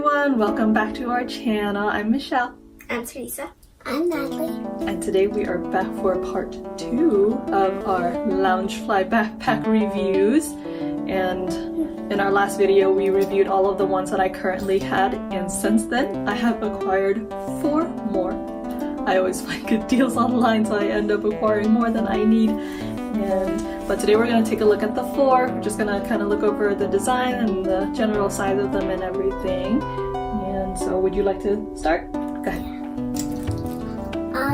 everyone, welcome back to our channel. I'm Michelle. I'm Teresa. I'm Natalie. And today we are back for part 2 of our Loungefly backpack reviews. And in our last video we reviewed all of the ones that I currently had, and since then I have acquired 4 more. I always find good deals online, so I end up acquiring more than I need. But today we're going to take a look at the 4. We're just going to kind of look over the design and the general size of them and everything. And so would you like to start? Go ahead.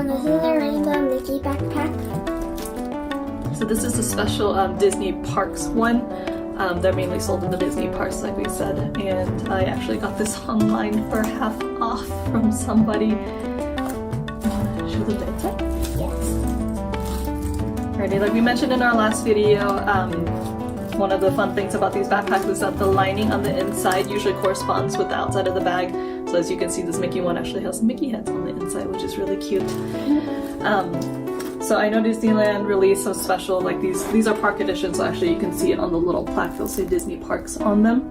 This is a rainbow Mickey backpack. So this is a special Disney Parks one. They're mainly sold in the Disney parks, like we said. And I actually got this online for half off from somebody. Show the inside? Alrighty, like we mentioned in our last video, one of the fun things about these backpacks is that the lining on the inside usually corresponds with the outside of the bag. So as you can see, this Mickey one actually has Mickey heads on the inside, which is really cute. So I know Disneyland released some special, like these are park editions, so actually you can see it on the little plaque, they'll say Disney Parks on them.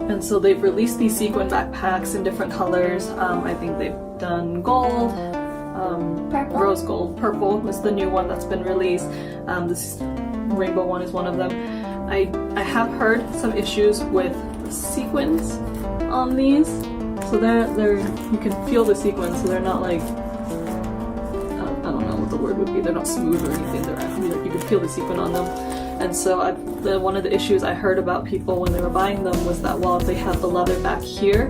And so they've released these sequin backpacks in different colors. I think they've done gold, rose gold, purple was the new one that's been released. This rainbow one is one of them. I have heard some issues with the sequins on these. So they're you can feel the sequins, so they're not like, I don't know what the word would be, they're not smooth or anything, they're actually like you can feel the sequin on them. And so one of the issues I heard about people when they were buying them was that while they had the leather back here,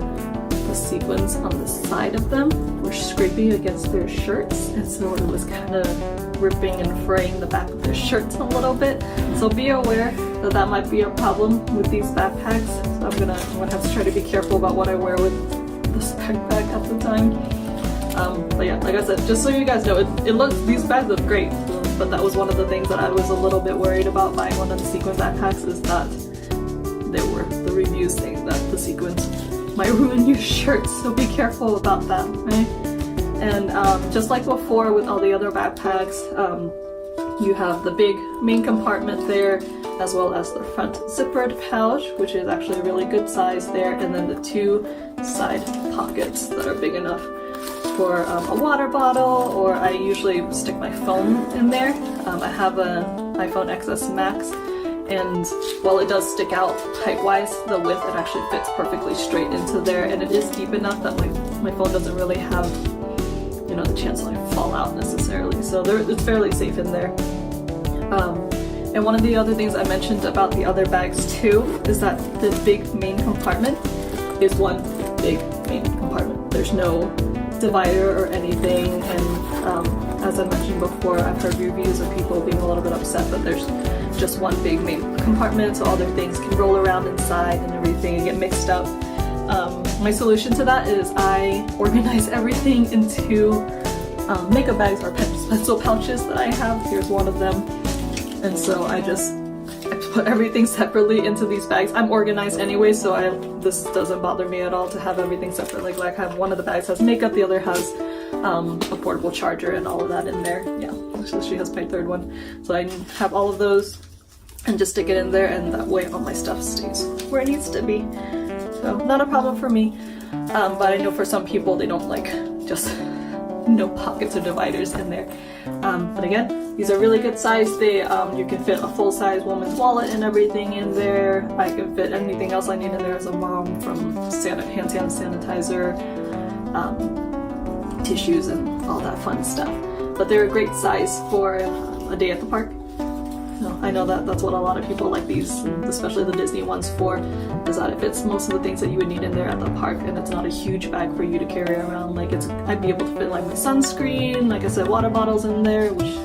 the sequins on the side of them were scraping against their shirts, and so it was kind of ripping and fraying the back of their shirts a little bit. So be aware that that might be a problem with these backpacks. So I'm gonna have to try to be careful about what I wear with this backpack at the time. But yeah, like I said, just so you guys know, these bags look great, but that was one of the things that I was a little bit worried about buying one of the sequin backpacks, is that there were the reviews saying that the sequins might ruin your shirts, so be careful about that, right? And just like before with all the other backpacks, you have the big main compartment there, as well as the front zippered pouch, which is actually a really good size there, and then the 2 side pockets that are big enough for a water bottle, or I usually stick my phone in there. I have an iPhone XS Max, and while it does stick out height-wise, the width, it actually fits perfectly straight into there, and it is deep enough that my phone doesn't really have, you know, the chance to like fall out necessarily. So it's fairly safe in there. And one of the other things I mentioned about the other bags too is that the big main compartment is one big main compartment. There's no divider or anything, and as I mentioned before, I've heard reviews of people being a little bit upset that there's just one big main compartment, so all their things can roll around inside and everything and get mixed up. My solution to that is I organize everything into makeup bags or pencil pouches that I have. Here's one of them. And so I put everything separately into these bags. I'm organized anyway, so this doesn't bother me at all to have everything separate. Like I have one of the bags has makeup, the other has a portable charger and all of that in there. Yeah, so she has my 3rd one. So I have all of those and just stick it in there, and that way all my stuff stays where it needs to be. So not a problem for me, but I know for some people they don't like just no pockets or dividers in there. But again, these are really good size. You can fit a full-size woman's wallet and everything in there. I can fit anything else I need in there as a mom, from hand sanitizer, tissues, and all that fun stuff. But they're a great size for a day at the park. I know that's what a lot of people like these, especially the Disney ones, for, is that it fits most of the things that you would need in there at the park, and it's not a huge bag for you to carry around. Like I'd be able to fit like my sunscreen, like I said, water bottles in there, which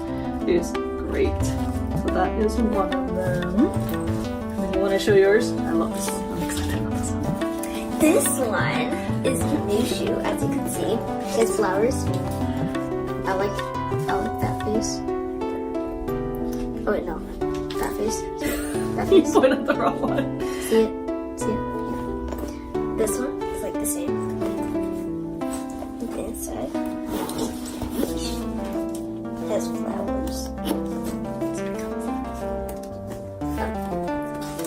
is great. So that is one of them. And then you want to show yours? I love this. I'm excited about this one. This one is a new shoe, as you can see. It's flowers. I like that face. Oh wait, no. That face. That face. You pointed at the wrong one. See it? See it? Yeah. This one is like the same. The inside has flowers.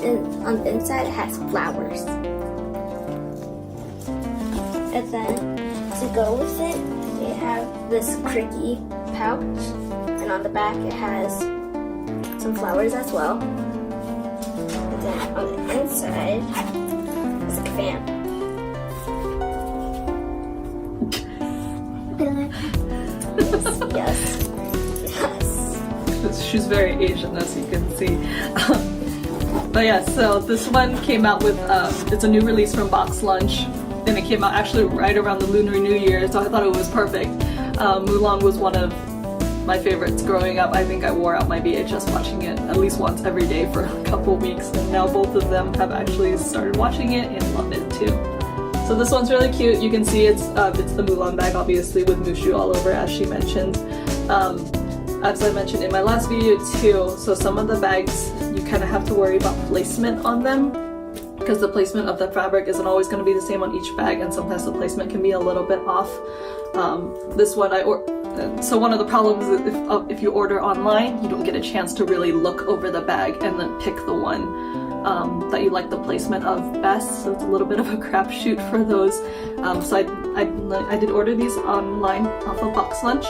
And on the inside it has flowers. And then to go with it, they have this cricky pouch. And on the back it has some flowers as well. And then on the inside is a fan. Yes. Yes. She's very Asian, as you can see. But yeah, so this one came out with, it's a new release from Box Lunch, and it came out actually right around the Lunar New Year, so I thought it was perfect. Mulan was one of my favorites growing up. I think I wore out my VHS watching it at least once every day for a couple weeks, and now both of them have actually started watching it and love it too. So this one's really cute. You can see it's the Mulan bag, obviously, with Mushu all over, as she mentioned. As I mentioned in my last video too, so some of the bags you kind of have to worry about placement on them, because the placement of the fabric isn't always going to be the same on each bag, and sometimes the placement can be a little bit off. This one so one of the problems is if you order online, you don't get a chance to really look over the bag and then pick the one that you like the placement of best, so it's a little bit of a crapshoot for those. So I did order these online off of Box Lunch,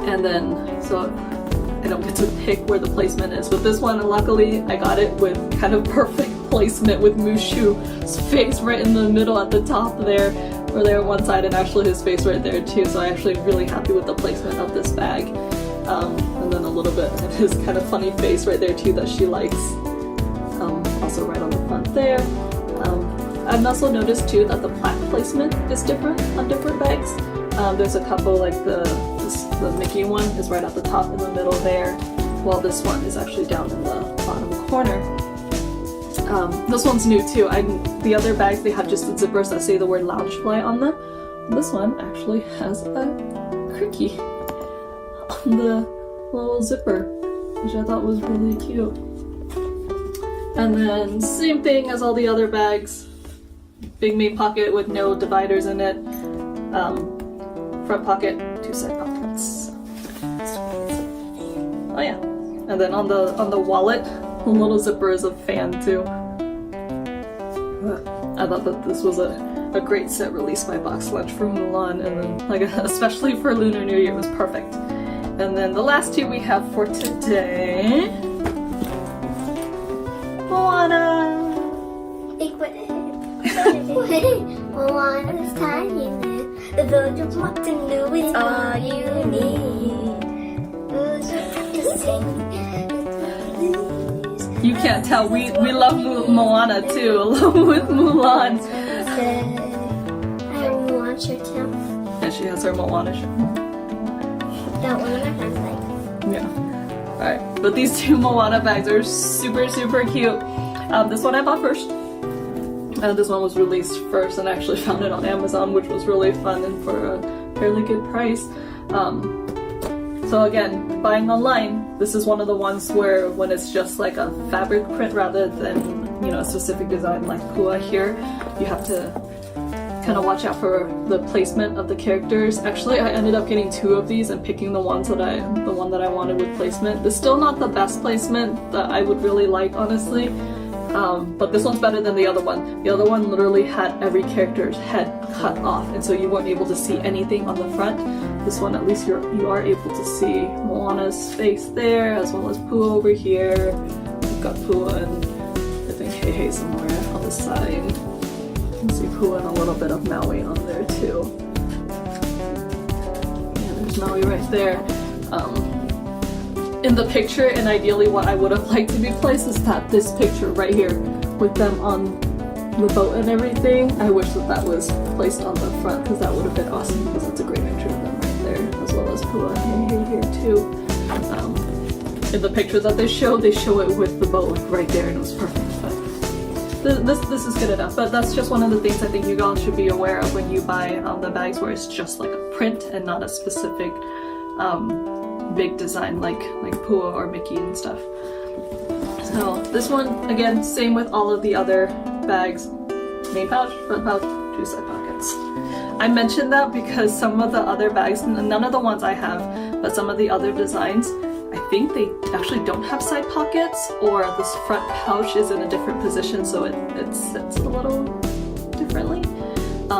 and then so I don't get to pick where the placement is. But this one, luckily, I got it with kind of perfect placement with Mushu's face right in the middle at the top there, or there on one side, and actually his face right there too. So I'm actually really happy with the placement of this bag. And then a little bit of his kind of funny face right there too that she likes. Also right on the front there. I've also noticed too that the plaque placement is different on different bags. There's a couple, like the Mickey one is right at the top in the middle there, while this one is actually down in the bottom corner. This one's new too. The other bags, they have just the zippers that say the word Loungefly on them. This one actually has a cricky on the little zipper, which I thought was really cute. And then same thing as all the other bags. Big main pocket with no dividers in it. Front pocket, 2 side pockets. Oh yeah. And then on the wallet, the little zipper is a fan too. I thought that this was a great set released by Box Lunch for Mulan, and then like especially for Lunar New Year, it was perfect. And then the last two we have for today, Moana. Moana's tiny lips, the village of Waterloo is all you need. You can't tell, we love Moana too, along with Mulan. I have a Mulan shirt too. And she has her Moana shirt. That one of my friends like. Yeah. Alright, but these two Moana bags are super cute. This one I bought first. This one was released first, and I actually found it on Amazon, which was really fun and for a fairly good price. So again, buying online, this is one of the ones where when it's just like a fabric print rather than, you know, a specific design like Pua here, you have to kind of watch out for the placement of the characters. Actually, I ended up getting 2 of these and picking the one that I wanted with placement. It's still not the best placement that I would really like, honestly. But this one's better than the other one. The other one literally had every character's head cut off, and so you weren't able to see anything on the front. This one, at least you are able to see Moana's face there, as well as Pua over here. We've got Pua and I think Hey somewhere on the side. You can see Pua and a little bit of Maui on there too. Yeah, there's Maui right there. In the picture, and ideally what I would have liked to be placed is this picture right here with them on the boat and everything. I wish that was placed on the front, because that would have been awesome, because that's a great picture of them right there, as well as Pua and Hey here too. In the picture that they show it with the boat like right there, and it was perfect. But this is good enough. But that's just one of the things I think you guys should be aware of when you buy the bags, where it's just like a print and not a specific big design like Pua or Mickey and stuff. So this one, again, same with all of the other bags. Main pouch, front pouch, 2 side pockets. I mentioned that because some of the other bags, none of the ones I have, but some of the other designs, I think they actually don't have side pockets, or this front pouch is in a different position, so it sits a little differently.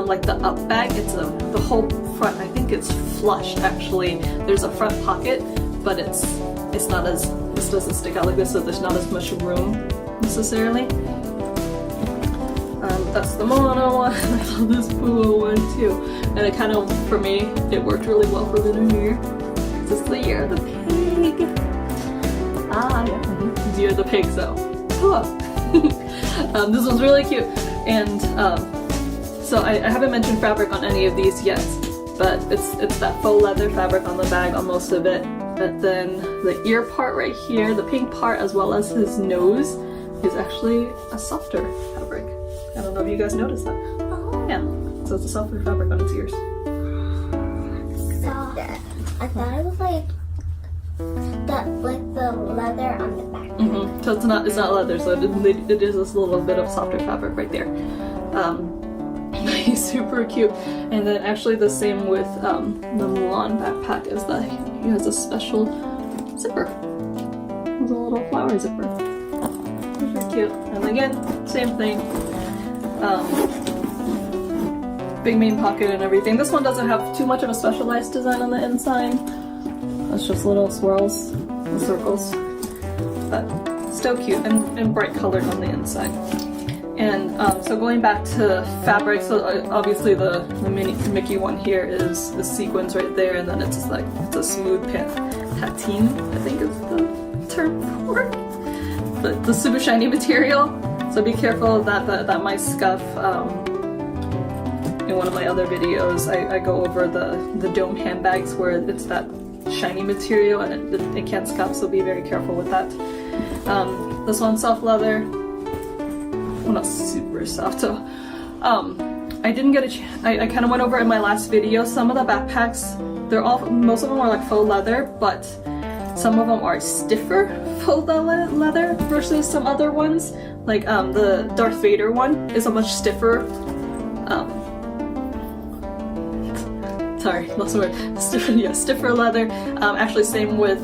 like the up bag. It's the whole front. I think it's flushed actually. There's a front pocket, but it's not as, this doesn't stick out like this, so there's not as much room necessarily. That's the Moana one. I love this Pua one too. And it kind of, for me, it worked really well for the new year. This is the year of the pig. Ah, yeah, the year of the pig, so. This one's really cute. And so I haven't mentioned fabric on any of these yet, but it's that faux leather fabric on the bag on most of it. But then the ear part right here, the pink part, as well as his nose, is actually a softer fabric. I don't know if you guys noticed that. Oh. Yeah, so it's a softer fabric on its ears. I thought it was like the leather on the back. Mm-hmm. So it's not leather, so it is this little bit of softer fabric right there. He's super cute. And then actually the same with the Mulan backpack is that he has a special zipper. It's a little flower zipper. Super cute. And again, same thing. Big main pocket and everything. This one doesn't have too much of a specialized design on the inside. It's just little swirls and circles. But still cute and bright colored on the inside. And so going back to fabric, so obviously the mini Mickey one here is the sequins right there, and then it's like it's a smooth patine, I think is the term for it. The super shiny material. So be careful that might scuff. In one of my other videos, I go over the dome handbags where it's that shiny material and it can scuff, so be very careful with that. This one's soft leather. Well, not super soft. So, I didn't get a chance. I kind of went over in my last video. Some of the backpacks, most of them are like faux leather, but some of them are stiffer faux leather versus some other ones. Like the Darth Vader one is a much stiffer. Sorry, lost the word. Stiffer leather. Actually, same with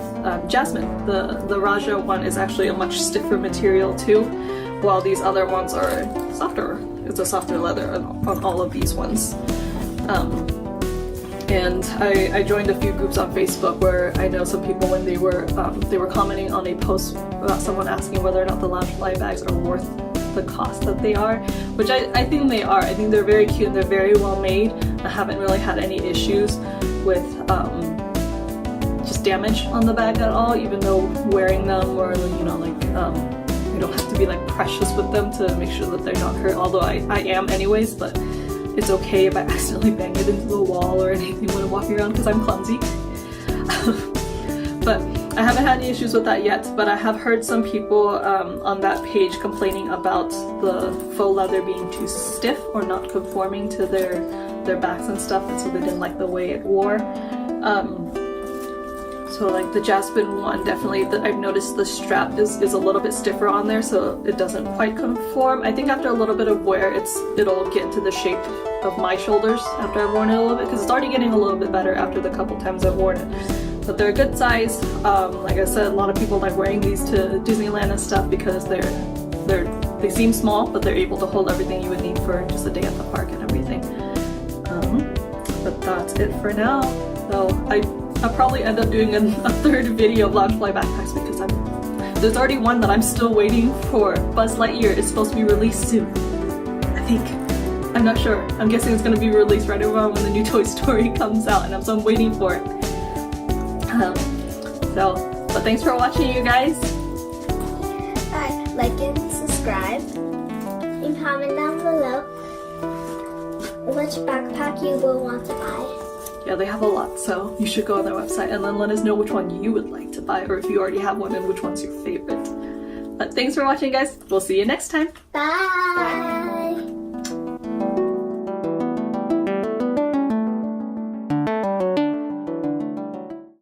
Jasmine. The Raja one is actually a much stiffer material too, while these other ones are softer. It's a softer leather on all of these ones. And I joined a few groups on Facebook where I know some people when they were commenting on a post about someone asking whether or not the Loungefly bags are worth the cost that they are, which I think they are. I think they're very cute and they're very well made. I haven't really had any issues with just damage on the bag at all, even though wearing them or you know like you don't have to be like precious with them to make sure that they're not hurt, although I am anyways, but it's okay if I accidentally bang it into the wall or anything when I'm walking around because I'm clumsy. But I haven't had any issues with that yet, but I have heard some people on that page complaining about the faux leather being too stiff or not conforming to their backs and stuff, and so they didn't like the way it wore. So like the Jasmine one, definitely I've noticed the strap is a little bit stiffer on there, so it doesn't quite conform. I think after a little bit of wear, it'll get into the shape of my shoulders after I've worn it a little bit, because it's already getting a little bit better after the couple times I've worn it. But they're a good size. Like I said, a lot of people like wearing these to Disneyland and stuff because they seem small, but they're able to hold everything you would need for just a day at the park and everything. But that's it for now. So I'll probably end up doing a third video of Loungefly backpacks because there's already one that I'm still waiting for. Buzz Lightyear is supposed to be released soon, I think. I'm not sure. I'm guessing it's going to be released right around when the new Toy Story comes out, and so I'm waiting for it. But thanks for watching, you guys. Like and subscribe and comment down below which backpack you will want to buy. Yeah, they have a lot, so you should go on their website and then let us know which one you would like to buy, or if you already have one and which one's your favorite. But thanks for watching, guys. We'll see you next time. Bye!